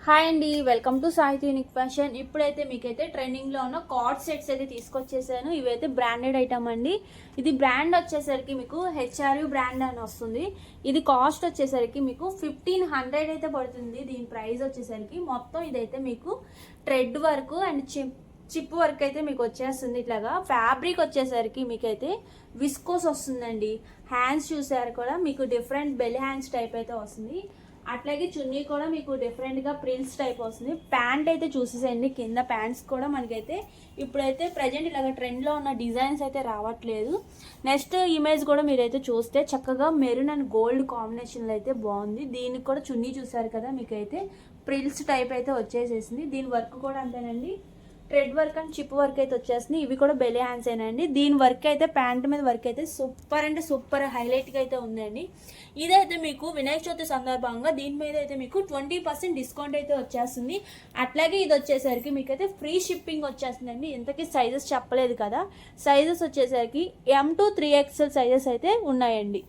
Hi అండి, welcome to సాహితీ unique fashion. ఇప్పుడైతే మీకైతే ట్రెండింగ్లో ఉన్న కార్డ్ సెట్స్ అయితే తీసుకొచ్చేసాను. ఇవైతే బ్రాండెడ్ ఐటమ్ అండి. ఇది బ్రాండ్ వచ్చేసరికి మీకు హెచ్ఆర్యు బ్రాండ్ అని వస్తుంది. ఇది కాస్ట్ వచ్చేసరికి మీకు 1500 అయితే పడుతుంది. దీని ప్రైస్ వచ్చేసరికి మొత్తం ఇదైతే మీకు thread work and chip work అయితే మీకు వచ్చేస్తుంది. ఇట్లాగా ఫ్యాబ్రిక్ వచ్చేసరికి మీకైతే విస్కోస్ వస్తుందండి. హ్యాండ్స్ చూసారు కూడా మీకు డిఫరెంట్ బెల్ హ్యాండ్స్ టైప్ అయితే వస్తుంది. అట్లాగే చున్నీ కూడా మీకు డిఫరెంట్గా ప్రిల్స్ టైప్ వస్తుంది. ప్యాంట్ అయితే చూసేసేయండి, కింద ప్యాంట్స్ కూడా మనకైతే ఇప్పుడైతే ప్రజెంట్ ఇలాగ ట్రెండ్లో ఉన్న డిజైన్స్ అయితే రావట్లేదు. నెక్స్ట్ ఇమేజ్ కూడా మీరైతే చూస్తే చక్కగా మెరూన్ అండ్ గోల్డ్ కాంబినేషన్లో అయితే బాగుంది. దీనికి కూడా చున్నీ చూసారు కదా, మీకైతే ప్రిల్స్ టైప్ అయితే వచ్చేసేసింది. దీని వర్క్ కూడా అంతేనండి, thread work and chip work అయితే వచ్చేస్తుంది. ఇవి కూడా బెలే హ్యాండ్స్ ఏనండి. దీని వర్క్ అయితే ప్యాంట్ మీద వర్క్ అయితే సూపర్ అంటే సూపర్ హైలైట్గా అయితే ఉందండి. ఇదైతే మీకు వినాయక చవితి సందర్భంగా దీని మీద అయితే మీకు 20% డిస్కౌంట్ అయితే వచ్చేస్తుంది. అట్లాగే ఇది వచ్చేసరికి మీకైతే ఫ్రీ షిప్పింగ్ వచ్చేస్తుందండి. ఇంతకీ సైజెస్ చెప్పలేదు కదా, సైజెస్ వచ్చేసరికి M to 3XL సైజెస్ అయితే ఉన్నాయండి.